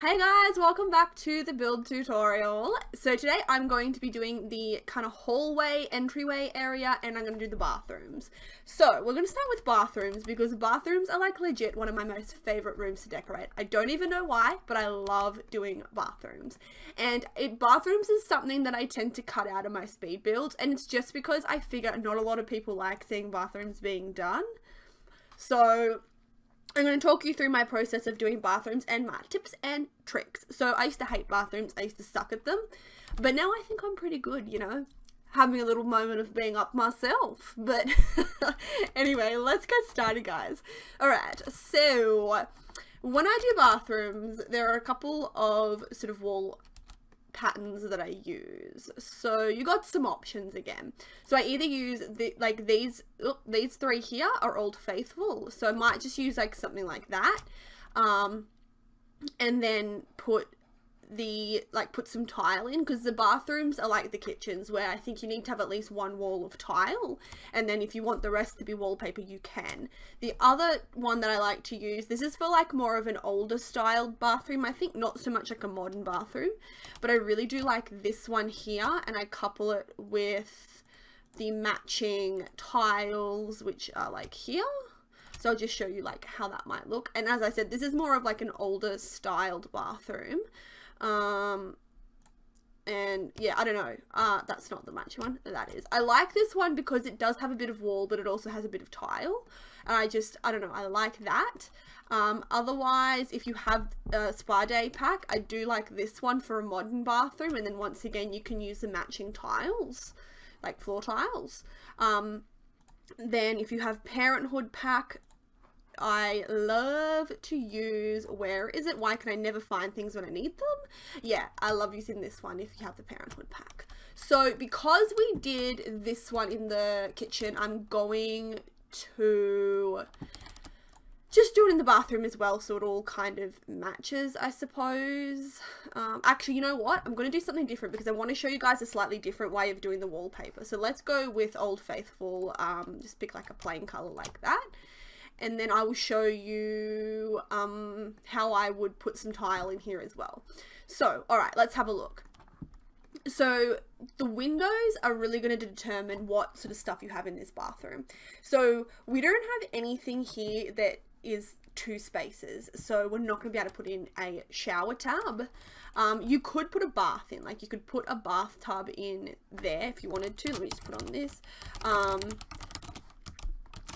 Hey guys, welcome back to the build tutorial. So today I'm going to be doing the kind of hallway entryway area and I'm going to do the bathrooms. So we're going to start with bathrooms because bathrooms are like legit one of my most favorite rooms to decorate. I don't even know why, but I love doing bathrooms. And bathrooms is something that I tend to cut out of my speed builds, and it's just because I figure not a lot of people like seeing bathrooms being done. So I'm going to talk you through my process of doing bathrooms and my tips and tricks. So I used to hate bathrooms, I used to suck at them, but now I think I'm pretty good, you know, having a little moment of being up myself. But anyway, let's get started, guys. Alright, so when I do bathrooms, there are a couple of sort of wall patterns that I use. So you got some options again. So I either use these three here are Old Faithful, so I might just use like something like that, and then put some tile in, because the bathrooms are like the kitchens where I think you need to have at least one wall of tile, and then if you want the rest to be wallpaper you can. The other one that I like to use, this is for like more of an older styled bathroom, I think, not so much like a modern bathroom, but I really do like this one here, and I couple it with the matching tiles which are like here. So I'll just show you like how that might look. And as I said, this is more of like an older styled bathroom. And yeah, I don't know, that's not the matching one, that is. I like this one because it does have a bit of wall, but it also has a bit of tile, and I don't know, I like that. Otherwise, if you have a spa day pack, I do like this one for a modern bathroom, and then once again you can use the matching tiles, like floor tiles. Then if you have parenthood pack, I love to use, where is it? Why can I never find things when I need them? Yeah, I love using this one if you have the parenthood pack. So because we did this one in the kitchen, I'm going to just do it in the bathroom as well, so it all kind of matches, I suppose. Actually, you know what? I'm going to do something different because I want to show you guys a slightly different way of doing the wallpaper. So let's go with Old Faithful, just pick like a plain color like that. And then I will show you how I would put some tile in here as well. So, alright, let's have a look. So, the windows are really going to determine what sort of stuff you have in this bathroom. So, we don't have anything here that is two spaces, so we're not going to be able to put in a shower tub. You could put a bath in, like you could put a bathtub in there if you wanted to. Let me just put on this.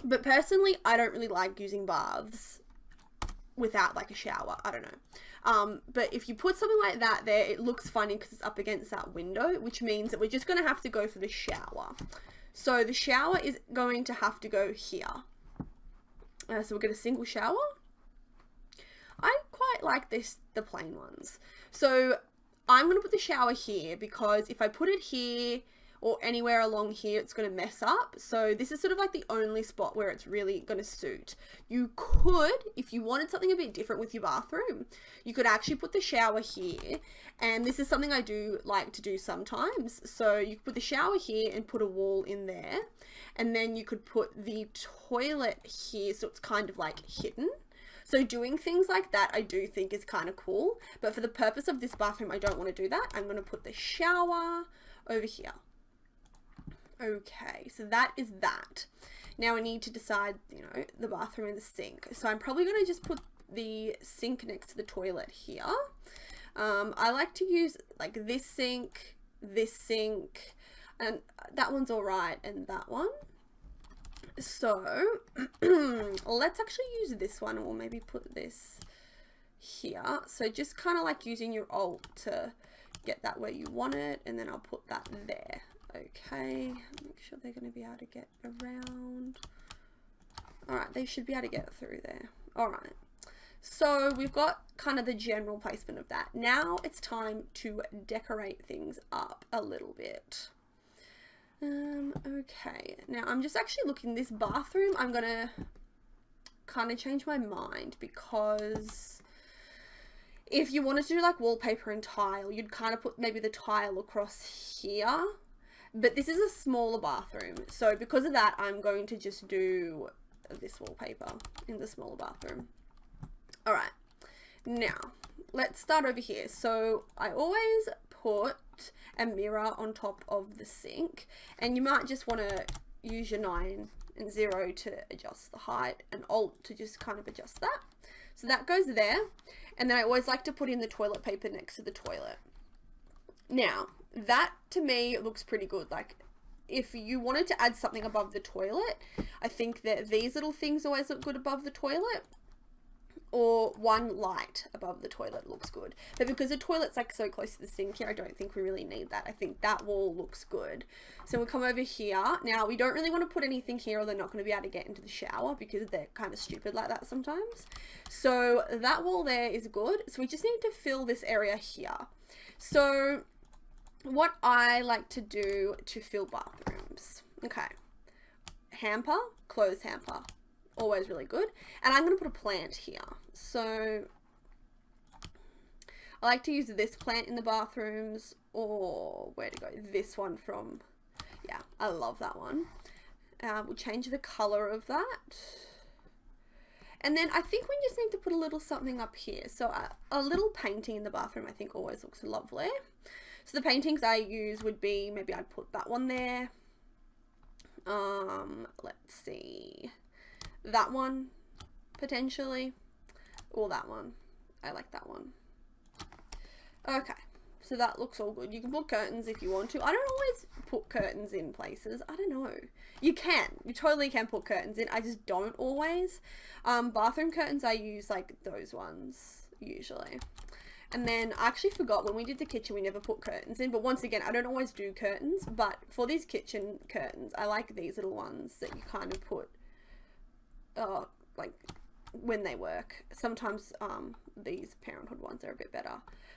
But personally, I don't really like using baths without like a shower. I don't know. But if you put something like that there, it looks funny because it's up against that window, which means that we're just going to have to go for the shower. So the shower is going to have to go here. So we'll get a single shower. I quite like the plain ones. So I'm going to put the shower here because if I put it here or anywhere along here, it's going to mess up. So this is sort of like the only spot where it's really going to suit. You could, if you wanted something a bit different with your bathroom, you could actually put the shower here. And this is something I do like to do sometimes. So you could put the shower here and put a wall in there. And then you could put the toilet here, so it's kind of like hidden. So doing things like that I do think is kind of cool. But for the purpose of this bathroom, I don't want to do that. I'm going to put the shower over here. Okay, so that is that. Now I need to decide, you know, the bathroom and the sink. So I'm probably going to just put the sink next to the toilet here. I like to use like this sink, and that one's alright, and that one. So let's actually use this one, and we'll maybe put this here. So just kind of like using your Alt to get that where you want it, and then I'll put that there. Okay, make sure they're going to be able to get around. Alright, they should be able to get through there. Alright, so we've got kind of the general placement of that. Now it's time to decorate things up a little bit. Okay, now I'm just actually looking, this bathroom, I'm going to kind of change my mind because if you wanted to do like wallpaper and tile, you'd kind of put maybe the tile across here. But this is a smaller bathroom, so because of that, I'm going to just do this wallpaper in the smaller bathroom. Alright, Now, let's start over here. So I always put a mirror on top of the sink, and you might just want to use your 9 and 0 to adjust the height, and Alt to just kind of adjust that. So that goes there, and then I always like to put in the toilet paper next to the toilet. Now, that to me looks pretty good. Like, if you wanted to add something above the toilet, I think that these little things always look good above the toilet, or one light above the toilet looks good. But because the toilet's like so close to the sink here, I don't think we really need that. I think that wall looks good. So we'll come over here. Now, we don't really want to put anything here, or they're not going to be able to get into the shower because they're kind of stupid like that sometimes. So that wall there is good. So we just need to fill this area here. So what I like to do to fill bathrooms. Okay. Hamper, clothes hamper. Always really good. And I'm going to put a plant here. So I like to use this plant in the bathrooms, or where to go? This one from, yeah, I love that one. We'll change the color of that. And then I think we just need to put a little something up here. So a little painting in the bathroom I think always looks lovely. So the paintings I use would be, maybe I'd put that one there. Let's see. That one, potentially. Or that one. I like that one. Okay. So that looks all good. You can put curtains if you want to. I don't always put curtains in places. I don't know. You can. You totally can put curtains in. I just don't always. Bathroom curtains, I use like those ones usually. And then I actually forgot, when we did the kitchen, we never put curtains in. But once again, I don't always do curtains. But for these kitchen curtains, I like these little ones that you kind of put, like, when they work. Sometimes these Parenthood ones are a bit better.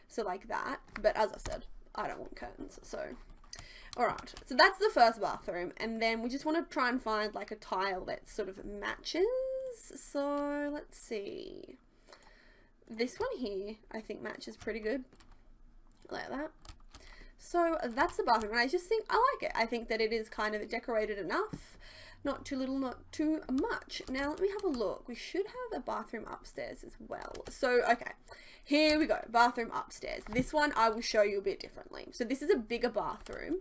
So like that. But as I said, I don't want curtains. So, alright. So that's the first bathroom. And then we just want to try and find like a tile that sort of matches. So let's see. This one here, I think matches pretty good. Like that. So that's the bathroom. And I just think, I like it. I think that it is kind of decorated enough. Not too little, not too much. Now, let me have a look. We should have a bathroom upstairs as well. So, okay. Here we go. Bathroom upstairs. This one I will show you a bit differently. So this is a bigger bathroom.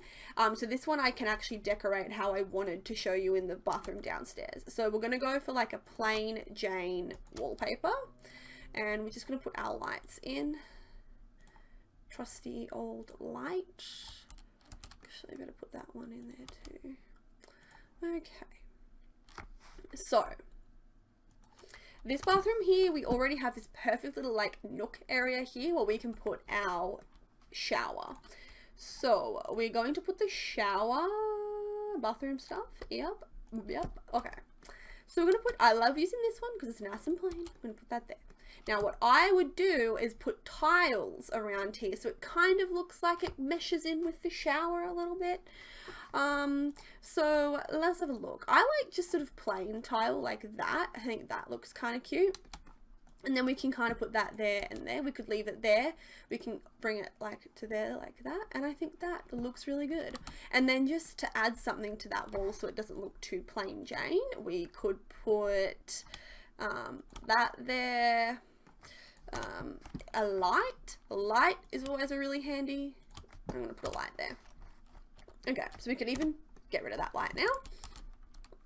So this one I can actually decorate how I wanted to show you in the bathroom downstairs. So we're going to go for like a plain Jane wallpaper. And we're just going to put our lights in. Trusty old light. Actually, I'm going to put that one in there too. Okay. So, this bathroom here, we already have this perfect little like nook area here where we can put our shower. So, we're going to put the shower bathroom stuff. Yep. Okay. So, we're going to put, I love using this one because it's nice and plain. I'm going to put that there. Now what I would do is put tiles around here so it kind of looks like it meshes in with the shower a little bit. So let's have a look. I like just sort of plain tile like that. I think that looks kind of cute. And then we can kind of put that there and there. We could leave it there. We can bring it like to there like that. And I think that looks really good. And then just to add something to that wall so it doesn't look too plain Jane, we could put that there. A light. A light is always a really handy. I'm going to put a light there. Okay, so we could even get rid of that light now.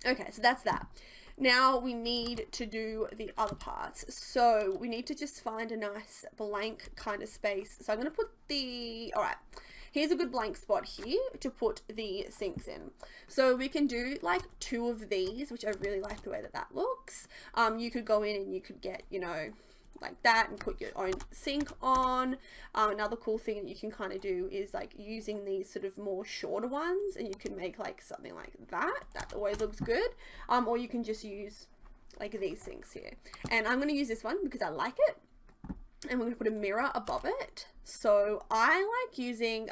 Okay, so that's that. Now we need to do the other parts. So we need to just find a nice blank kind of space. So I'm going to put the, all right, here's a good blank spot here to put the sinks in. So we can do like 2 of these, which I really like the way that that looks. You could go in and you could get, you know, like that and put your own sink on. Another cool thing that you can kind of do is like using these sort of more shorter ones, and you can make like something like that. That always looks good. Or you can just use like these sinks here. And I'm going to use this one because I like it. And we're going to put a mirror above it. So I like using,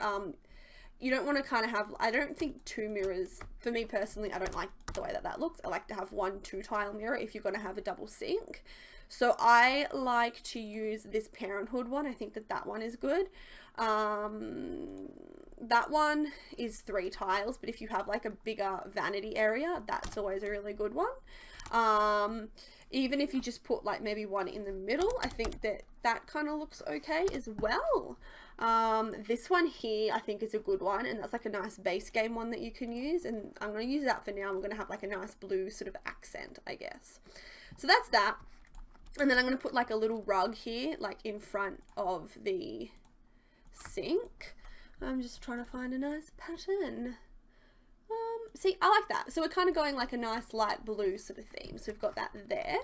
you don't want to kind of have, I don't think 2 mirrors, for me personally, I don't like the way that that looks. I like to have 1 2-tile mirror if you're going to have a double sink. So I like to use this Parenthood one. I think that that one is good. That one is 3 tiles, but if you have like a bigger vanity area, that's always a really good one. even if you just put like maybe one in the middle, I think that that kind of looks okay as well. This one here I think is a good one, and that's like a nice base game one that you can use, and I'm going to use that for now. I'm going to have like a nice blue sort of accent, I guess. So that's that. And then I'm going to put like a little rug here, like in front of the sink. I'm just trying to find a nice pattern. See, I like that. So we're kind of going like a nice light blue sort of theme. So we've got that there.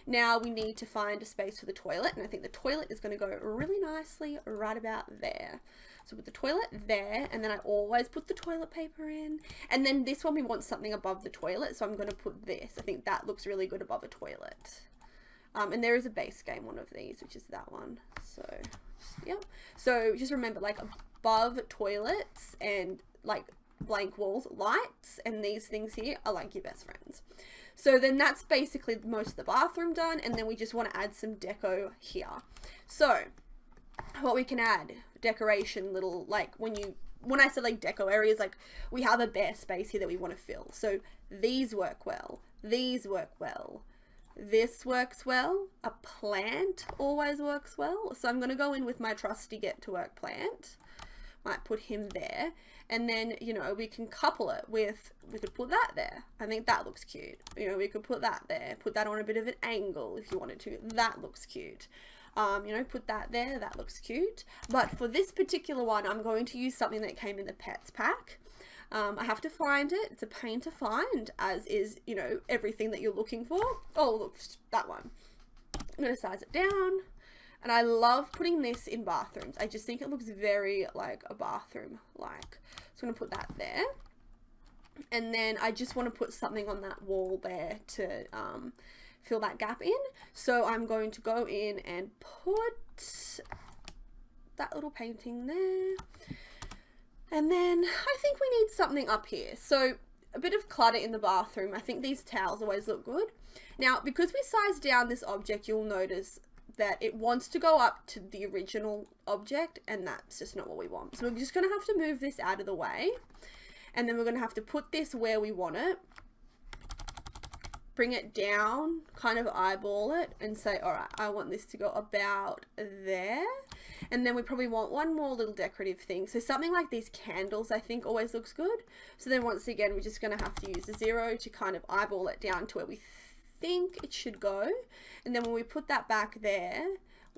Now we need to find a space for the toilet, and I think the toilet is going to go really nicely right about there. So with the toilet there, and then I always put the toilet paper in. And then this one we want something above the toilet, so I'm going to put this. I think that looks really good above a toilet. And there is a base game one of these, which is that one. So, yeah. So just remember, like above toilets and like blank walls, lights, and these things here are like your best friends. So then that's basically most of the bathroom done, and then we just want to add some deco here. So what we can add, decoration, little like when I said like deco areas, like we have a bare space here that we want to fill. So these work well, these work well, this works well, a plant always works well. So I'm going to go in with my trusty get to work plant. Might put him there, and then, you know, we can couple it with, we could put that there. I think that looks cute. You know, we could put that there, put that on a bit of an angle if you wanted to. That looks cute. You know, put that there, that looks cute. But for this particular one, I'm going to use something that came in the pets pack. I have to find it. It's a pain to find, as is, you know, everything that you're looking for. Oh, look, that one. I'm going to size it down. And I love putting this in bathrooms. I just think it looks very like a bathroom like. So I'm going to put that there. And then I just want to put something on that wall there to fill that gap in. So I'm going to go in and put that little painting there. And then I think we need something up here. So a bit of clutter in the bathroom. I think these towels always look good. Now, because we sized down this object, you'll notice that it wants to go up to the original object, and that's just not what we want. So we're just going to have to move this out of the way, and then we're going to have to put this where we want it, bring it down, kind of eyeball it, and say, all right, I want this to go about there. And then we probably want one more little decorative thing. So something like these candles, I think, always looks good. So then once again, we're just going to have to use the 0 to kind of eyeball it down to where we think it should go. And then when we put that back there,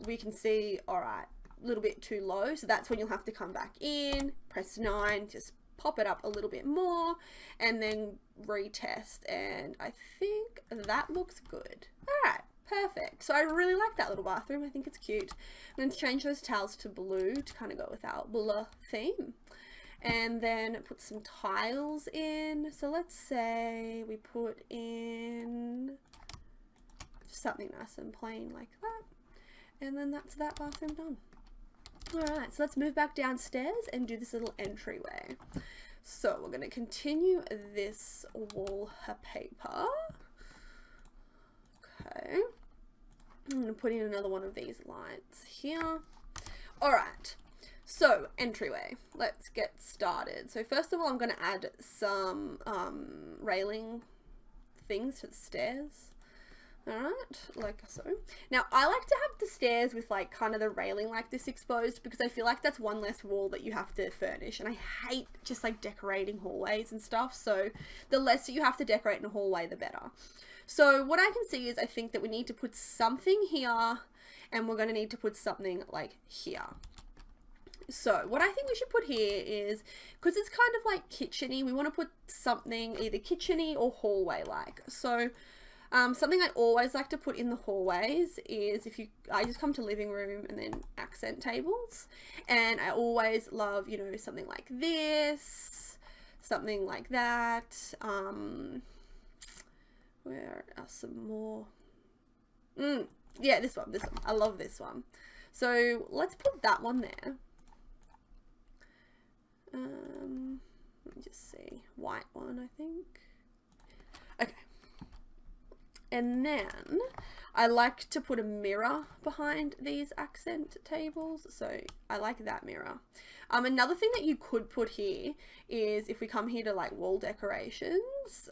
we can see, all right, a little bit too low. So that's when you'll have to come back in, press 9, just pop it up a little bit more, and then retest. And I think that looks good. All right, perfect. So I really like that little bathroom. I think it's cute. I'm going to change those towels to blue to kind of go with our blue theme. And then put some tiles in. So let's say we put in something nice and plain like that. And then that's that bathroom done. Alright, so let's move back downstairs and do this little entryway. So we're going to continue this wallpaper. Okay. I'm going to put in another one of these lights here. Alright. So, entryway, let's get started. So first of all, I'm going to add some railing things to the stairs. Alright, like so. Now, I like to have the stairs with like kind of the railing like this exposed, because I feel like that's one less wall that you have to furnish, and I hate just like decorating hallways and stuff, so the less that you have to decorate in a hallway, the better. So what I can see is I think that we need to put something here, and we're going to need to put something like here. So what I think we should put here is, because it's kind of like kitchen-y, we want to put something either kitchen-y or hallway-like. So something I always like to put in the hallways is I just come to living room and then accent tables. And I always love, you know, something like this, something like that. Where are some more? Yeah, this one. I love this one. So let's put that one there. Let me just see, white one, I think. Okay. And then I like to put a mirror behind these accent tables, so I like that mirror. Another thing that you could put here is, if we come here to like wall decorations,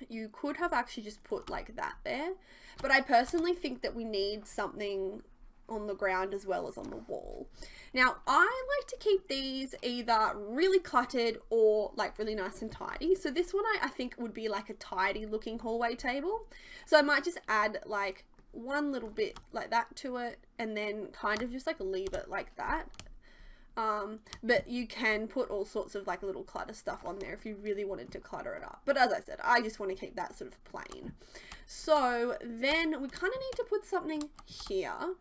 you could have actually just put like that there, but I personally think that we need something on the ground as well as on the wall. Now, I like to keep these either really cluttered or like really nice and tidy. So this one I think would be like a tidy looking hallway table. So I might just add like one little bit like that to it and then kind of just like leave it like that. But you can put all sorts of like little clutter stuff on there if you really wanted to clutter it up. But as I said, I just want to keep that sort of plain. So then we kind of need to put something here.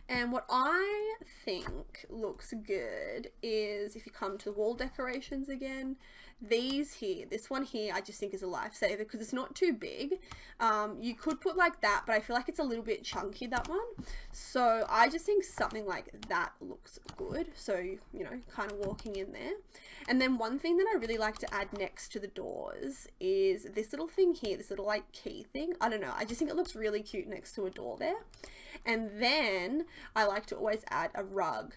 And what I think looks good is if you come to the wall decorations again, these here, this one here, I just think is a lifesaver because it's not too big. You could put like that, but I feel like it's a little bit chunky, that one. So I just think something like that looks good. So, you know, kind of walking in there. And then one thing that I really like to add next to the doors is this little thing here, this little like key thing. I don't know, I just think it looks really cute next to a door there. And then I like to always add a rug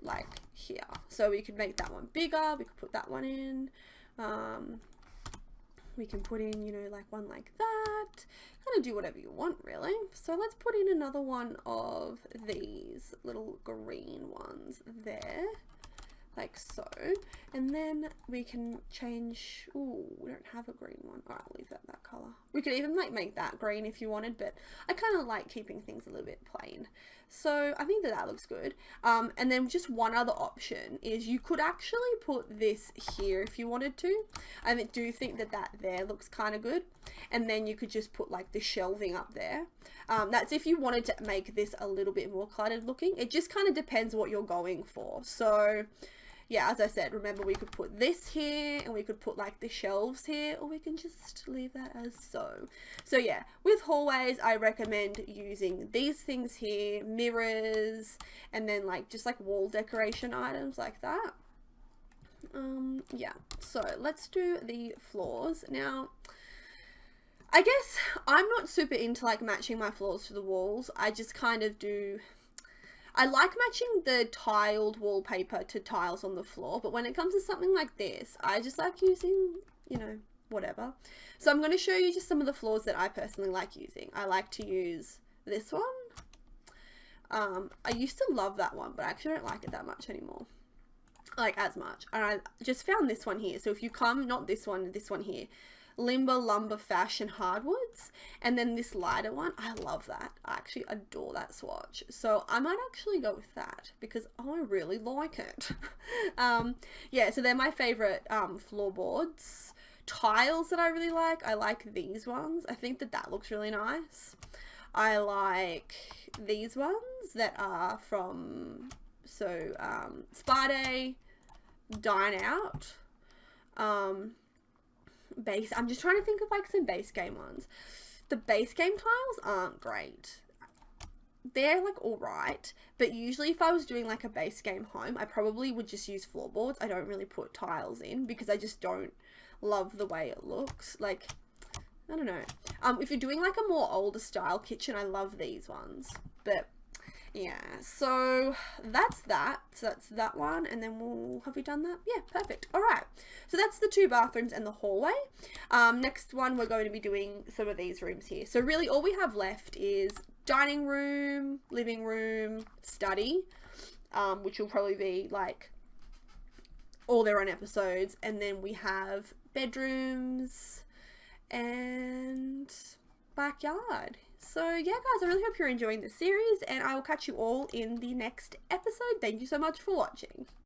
like here. So we could make that one bigger. We could put that one in. We can put in, you know, like one like that. Kind of do whatever you want, really. So let's put in another one of these little green ones there. Like so. And then we can change, ooh, we don't have a green one. All right, I'll leave that color. We could even like make that green if you wanted, but I kind of like keeping things a little bit plain. So I think that that looks good. And then just one other option is you could actually put this here if you wanted to. I do think that that there looks kind of good. And then you could just put like the shelving up there. That's if you wanted to make this a little bit more cluttered looking. It just kind of depends what you're going for. So yeah, as I said, remember we could put this here and we could put like the shelves here, or we can just leave that as so. So yeah, with hallways, I recommend using these things here, mirrors, and then like just like wall decoration items like that. Yeah, so let's do the floors. Now, I guess I'm not super into like matching my floors to the walls. I just kind of do... I like matching the tiled wallpaper to tiles on the floor, but when it comes to something like this, I just like using, you know, whatever. So I'm going to show you just some of the floors that I personally like using. I like to use this one. I used to love that one, but I actually don't like it that much anymore. Like, as much. And I just found this one here. So if you come, not this one here. Limber, Lumber, Fashion, Hardwoods, and then this lighter one, I love that. I actually adore that swatch, so I might actually go with that because I really like it. Yeah, so they're my favorite floorboards. Tiles that I really like, I like these ones. I think that that looks really nice. I like these ones that are from Spa Day, Dine Out, base. I'm just trying to think of like some base game ones. The base game tiles aren't great. They're like alright, but usually if I was doing like a base game home, I probably would just use floorboards. I don't really put tiles in because I just don't love the way it looks. Like, I don't know. If you're doing like a more older style kitchen, I love these ones. But yeah, so that's that. So that's that one, and then have we done that? Yeah, perfect. All right, so that's the 2 bathrooms and the hallway. Next one, we're going to be doing some of these rooms here. So really all we have left is dining room, living room, study, which will probably be like all their own episodes, and then we have bedrooms and backyard. So yeah, guys, I really hope you're enjoying this series, and I will catch you all in the next episode. Thank you so much for watching.